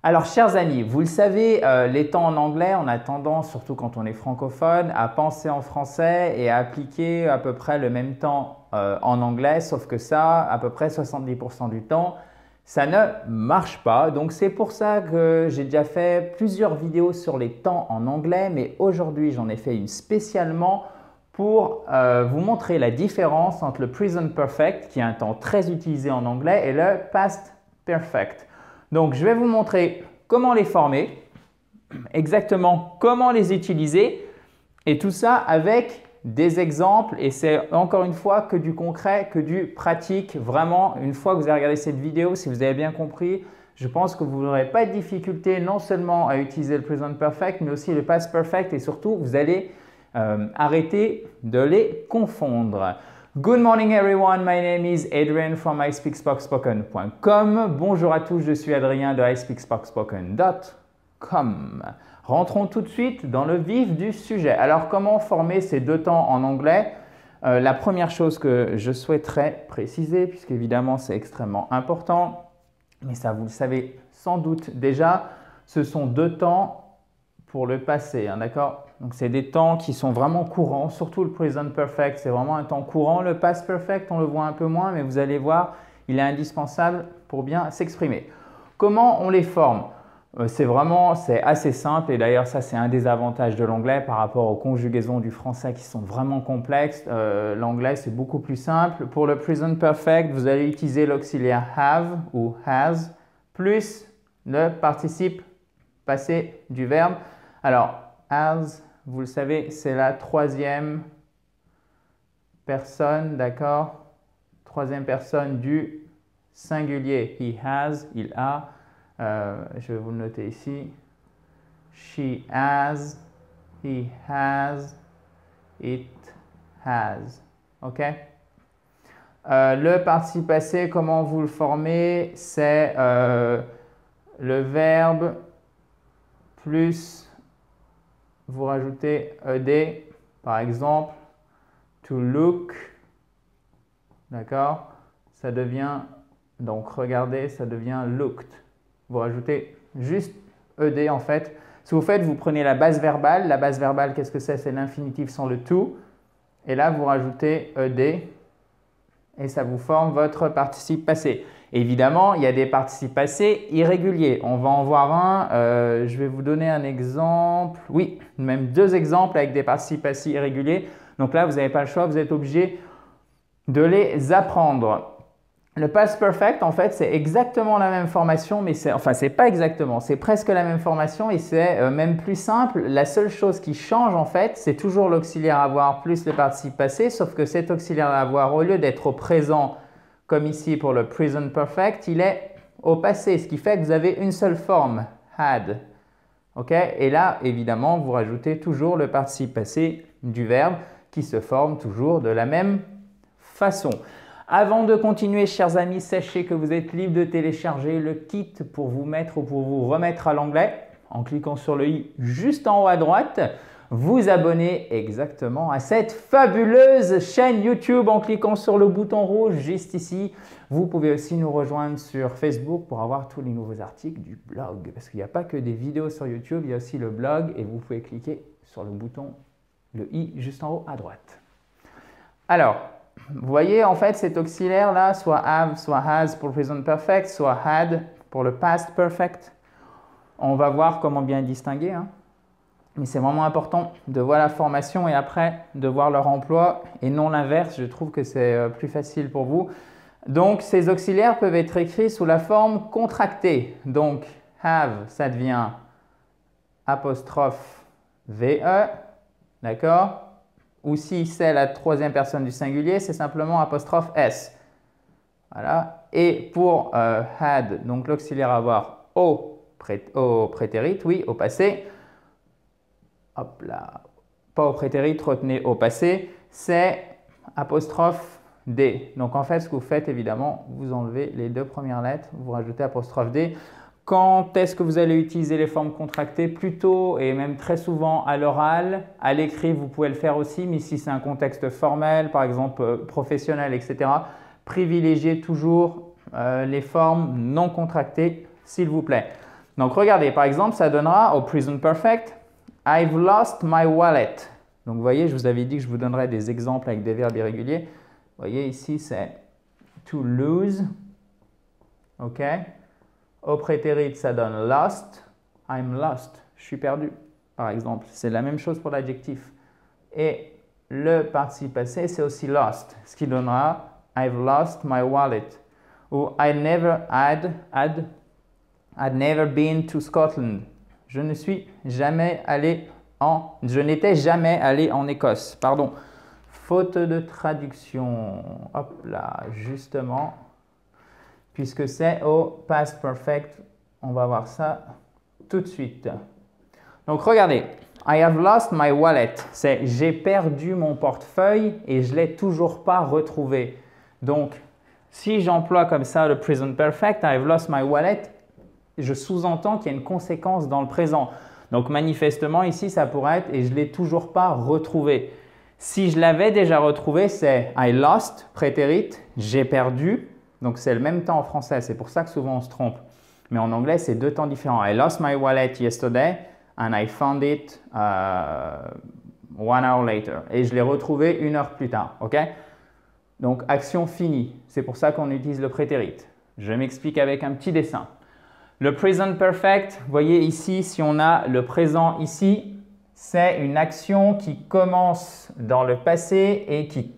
Alors, chers amis, vous le savez, les temps en anglais, on a tendance, surtout quand on est francophone, à penser en français et à appliquer à peu près le même temps en anglais, sauf que ça, à peu près 70% du temps, ça ne marche pas. Donc, c'est pour ça que j'ai déjà fait plusieurs vidéos sur les temps en anglais, mais aujourd'hui, j'en ai fait une spécialement pour vous montrer la différence entre le present perfect, qui est un temps très utilisé en anglais, et le past perfect. Donc, je vais vous montrer comment les former, exactement comment les utiliser et tout ça avec des exemples. Et c'est encore une fois que du concret, que du pratique. Vraiment, une fois que vous avez regardé cette vidéo, si vous avez bien compris, je pense que vous n'aurez pas de difficulté non seulement à utiliser le present perfect, mais aussi le past perfect et surtout, vous allez arrêter de les confondre. Good morning everyone, my name is Adrian from ispeakspokspoken.com. Bonjour à tous, je suis Adrien de ispeakspokspoken.com. Rentrons tout de suite dans le vif du sujet. Alors, comment former ces deux temps en anglais? La première chose que je souhaiterais préciser, puisqu'évidemment c'est extrêmement important, mais ça vous le savez sans doute déjà, ce sont deux temps pour le passé, hein, d'accord? Donc, c'est des temps qui sont vraiment courants, surtout le present perfect, c'est vraiment un temps courant. Le past perfect, on le voit un peu moins, mais vous allez voir, il est indispensable pour bien s'exprimer. Comment on les forme? C'est assez simple et d'ailleurs, ça, c'est un des avantages de l'anglais par rapport aux conjugaisons du français qui sont vraiment complexes. L'anglais, c'est beaucoup plus simple. Pour le present perfect, vous allez utiliser l'auxiliaire have ou has plus le participe passé du verbe. Alors, as, vous le savez, c'est la troisième personne, d'accord? Troisième personne du singulier. He has, il a. Je vais vous le noter ici. She has, he has, it has. OK? Le participe passé, comment vous le formez? C'est le verbe plus vous rajoutez ed, par exemple, to look, d'accord? Ça devient, donc regardez, ça devient looked. Vous rajoutez juste ed en fait. Ce que vous faites, vous prenez la base verbale. La base verbale, qu'est-ce que c'est? C'est l'infinitif sans le to. Et là, vous rajoutez ed et ça vous forme votre participe passé. Évidemment, il y a des participes passés irréguliers. On va en voir un. Je vais vous donner un exemple. Oui, même deux exemples avec des participes passés irréguliers. Donc là, vous n'avez pas le choix, vous êtes obligé de les apprendre. Le past perfect, en fait, c'est exactement la même formation, mais c'est pas exactement, c'est presque la même formation et c'est même plus simple. La seule chose qui change, en fait, c'est toujours l'auxiliaire avoir plus le participe passé, sauf que cet auxiliaire avoir, au lieu d'être au présent, comme ici pour le present perfect, il est au passé, ce qui fait que vous avez une seule forme, had. OK? Et là, évidemment, vous rajoutez toujours le participe passé du verbe qui se forme toujours de la même façon. Avant de continuer, chers amis, sachez que vous êtes libre de télécharger le kit pour vous mettre ou pour vous remettre à l'anglais en cliquant sur le i juste en haut à droite. Vous abonner exactement à cette fabuleuse chaîne YouTube en cliquant sur le bouton rouge juste ici. Vous pouvez aussi nous rejoindre sur Facebook pour avoir tous les nouveaux articles du blog. Parce qu'il n'y a pas que des vidéos sur YouTube, il y a aussi le blog et vous pouvez cliquer sur le bouton, le i juste en haut à droite. Alors, vous voyez en fait cet auxiliaire là, soit have, soit has pour le present perfect, soit had pour le past perfect. On va voir comment bien distinguer. Hein. Mais c'est vraiment important de voir la formation et après de voir leur emploi et non l'inverse. Je trouve que c'est plus facile pour vous. Donc, ces auxiliaires peuvent être écrits sous la forme contractée. Donc, have, ça devient apostrophe VE, d'accord? Ou si c'est la troisième personne du singulier, c'est simplement apostrophe S. Voilà. Et pour had, donc l'auxiliaire avoir au prétérit, oui, au passé. Hop là, pas au prétérit, retenez au passé, c'est apostrophe D. Donc en fait, ce que vous faites, évidemment, vous enlevez les deux premières lettres, vous rajoutez apostrophe D. Quand est-ce que vous allez utiliser les formes contractées? Plutôt et même très souvent à l'oral. À l'écrit, vous pouvez le faire aussi, mais si c'est un contexte formel, par exemple professionnel, etc., privilégiez toujours les formes non contractées, s'il vous plaît. Donc regardez, par exemple, ça donnera au present perfect I've lost my wallet. Donc vous voyez, je vous avais dit que je vous donnerais des exemples avec des verbes irréguliers. Vous voyez ici, c'est to lose. OK? Au prétérit, ça donne lost. I'm lost. Je suis perdu, par exemple. C'est la même chose pour l'adjectif. Et le participe passé, c'est aussi lost, ce qui donnera I've lost my wallet. Ou I'd never been to Scotland. Je n'étais jamais allé en Écosse. Pardon. Faute de traduction. Hop là, justement. Puisque c'est au past perfect, on va voir ça tout de suite. Donc regardez, I have lost my wallet. C'est j'ai perdu mon portefeuille et je ne l'ai toujours pas retrouvé. Donc, si j'emploie comme ça le present perfect, I've lost my wallet, je sous-entends qu'il y a une conséquence dans le présent. Donc, manifestement, ici, ça pourrait être et je ne l'ai toujours pas retrouvé. Si je l'avais déjà retrouvé, c'est I lost, prétérit, j'ai perdu. Donc, c'est le même temps en français. C'est pour ça que souvent on se trompe. Mais en anglais, c'est deux temps différents. I lost my wallet yesterday and I found it 1 hour later. Et je l'ai retrouvé 1 heure plus tard. OK? Donc, action finie. C'est pour ça qu'on utilise le prétérit. Je m'explique avec un petit dessin. Le present perfect, vous voyez ici, si on a le présent ici, c'est une action qui commence dans le passé et qui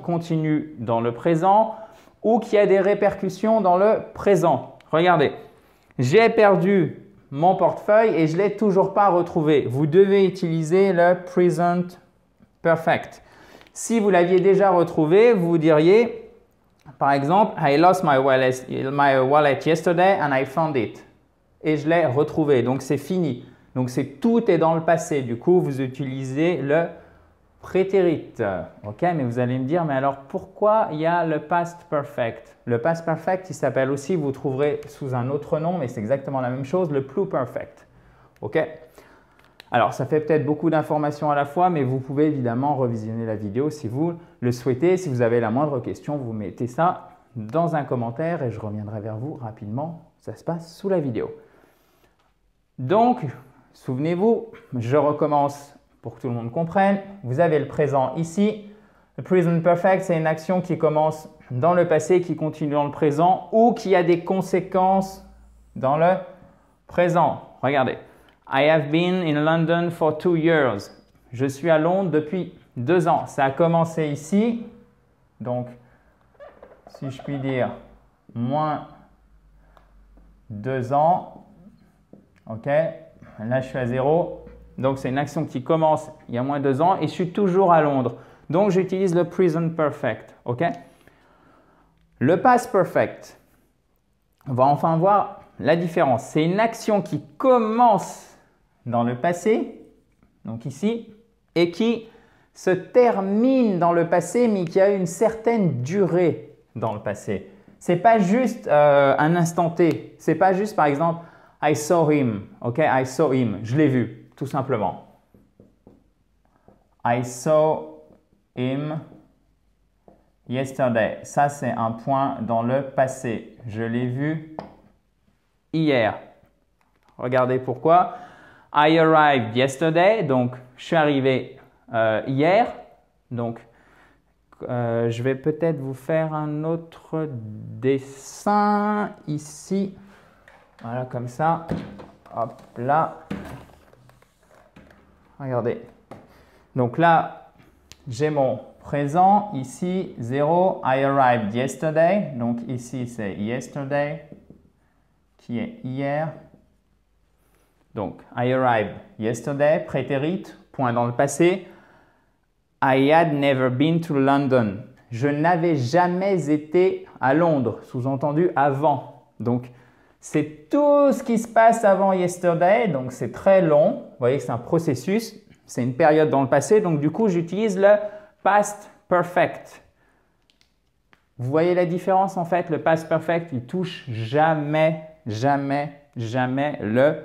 continue dans le présent ou qui a des répercussions dans le présent. Regardez, j'ai perdu mon portefeuille et je ne l'ai toujours pas retrouvé. Vous devez utiliser le present perfect. Si vous l'aviez déjà retrouvé, vous diriez, par exemple, I lost my wallet yesterday and I found it. Et je l'ai retrouvé, donc c'est fini. Donc tout est dans le passé. Du coup, vous utilisez le prétérit. OK, mais vous allez me dire, mais alors pourquoi il y a le past perfect? Le past perfect, il s'appelle aussi, vous trouverez sous un autre nom, mais c'est exactement la même chose, le pluperfect. OK? Alors, ça fait peut-être beaucoup d'informations à la fois, mais vous pouvez évidemment revisionner la vidéo si vous le souhaitez. Si vous avez la moindre question, vous mettez ça dans un commentaire et je reviendrai vers vous rapidement. Ça se passe sous la vidéo. Donc, souvenez-vous, je recommence pour que tout le monde comprenne. Vous avez le présent ici. Le present perfect, c'est une action qui commence dans le passé, qui continue dans le présent ou qui a des conséquences dans le présent. Regardez. I have been in London for 2 years. Je suis à Londres depuis 2 ans. Ça a commencé ici. Donc, si je puis dire, moins 2 ans. OK. Là, je suis à 0. Donc, c'est une action qui commence il y a moins 2 ans et je suis toujours à Londres. Donc, j'utilise le present perfect. OK. Le past perfect. On va enfin voir la différence. C'est une action qui commence dans le passé, donc ici, et qui se termine dans le passé, mais qui a une certaine durée dans le passé. Ce n'est pas juste un instant T. Ce n'est pas juste, par exemple, I saw him. OK, I saw him. Je l'ai vu, tout simplement. I saw him yesterday. Ça, c'est un point dans le passé. Je l'ai vu hier. Regardez pourquoi. I arrived yesterday, donc je suis arrivé hier. Donc, je vais peut-être vous faire un autre dessin ici. Voilà, comme ça. Hop là. Regardez. Donc là, j'ai mon présent. Ici, 0. I arrived yesterday. Donc ici, c'est yesterday, qui est hier. Donc, I arrived yesterday, prétérit, point dans le passé. I had never been to London. Je n'avais jamais été à Londres, sous-entendu avant. Donc, c'est tout ce qui se passe avant yesterday, donc c'est très long. Vous voyez que c'est un processus, c'est une période dans le passé. Donc, du coup, j'utilise le past perfect. Vous voyez la différence en fait? Le past perfect, il touche jamais, jamais, jamais le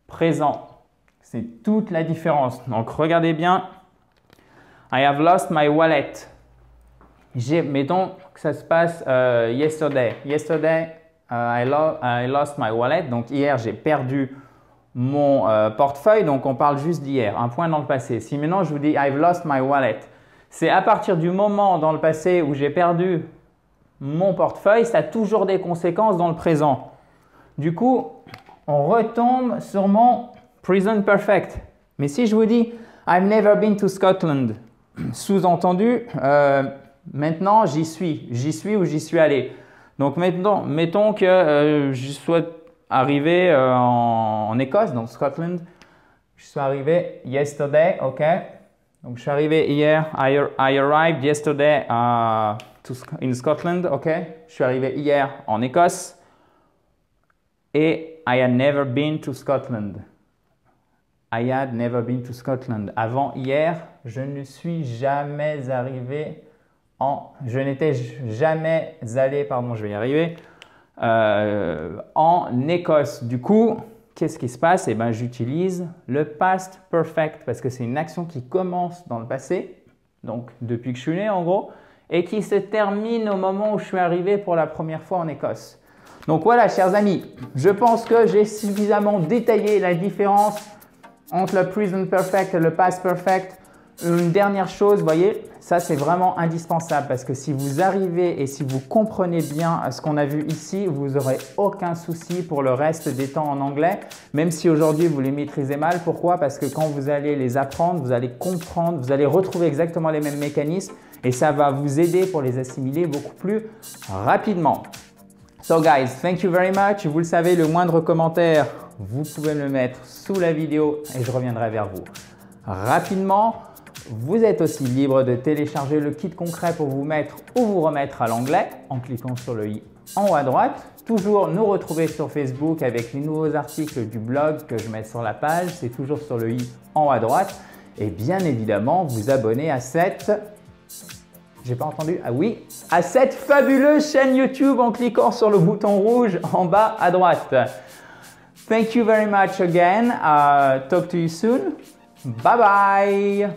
présent. C'est toute la différence. Donc, regardez bien. I have lost my wallet. Mettons que ça se passe yesterday. Yesterday, I lost my wallet. Donc hier, j'ai perdu mon portefeuille. Donc on parle juste d'hier, un point dans le passé. Si maintenant je vous dis I've lost my wallet, c'est à partir du moment dans le passé où j'ai perdu mon portefeuille, ça a toujours des conséquences dans le présent. Du coup, on retombe sur mon present perfect. Mais si je vous dis I've never been to Scotland, sous-entendu, maintenant j'y suis ou j'y suis allé. Donc maintenant, mettons que je sois arrivé en Écosse, donc Scotland. Je suis arrivé yesterday, ok. Donc je suis arrivé hier, I arrived yesterday in Scotland, ok. Je suis arrivé hier en Écosse. Et I had never been to Scotland. I had never been to Scotland. Avant hier, je ne suis jamais arrivé je n'étais jamais allé, pardon, je vais y arriver, en Écosse. Du coup, qu'est-ce qui se passe? Eh bien, j'utilise le past perfect parce que c'est une action qui commence dans le passé, donc depuis que je suis né en gros, et qui se termine au moment où je suis arrivé pour la première fois en Écosse. Donc voilà, chers amis, je pense que j'ai suffisamment détaillé la différence entre le present perfect et le past perfect. Une dernière chose, vous voyez, ça c'est vraiment indispensable parce que si vous arrivez et si vous comprenez bien ce qu'on a vu ici, vous n'aurez aucun souci pour le reste des temps en anglais, même si aujourd'hui vous les maîtrisez mal. Pourquoi? Parce que quand vous allez les apprendre, vous allez comprendre, vous allez retrouver exactement les mêmes mécanismes et ça va vous aider pour les assimiler beaucoup plus rapidement. So guys, thank you very much. Vous le savez, le moindre commentaire, vous pouvez me le mettre sous la vidéo et je reviendrai vers vous rapidement. Vous êtes aussi libre de télécharger le kit concret pour vous mettre ou vous remettre à l'anglais en cliquant sur le i en haut à droite. Toujours nous retrouver sur Facebook avec les nouveaux articles du blog que je mets sur la page. C'est toujours sur le i en haut à droite. Et bien évidemment, vous abonner à cette... J'ai pas entendu. Ah oui, à cette fabuleuse chaîne YouTube en cliquant sur le bouton rouge en bas à droite. Thank you very much again. Talk to you soon. Bye bye.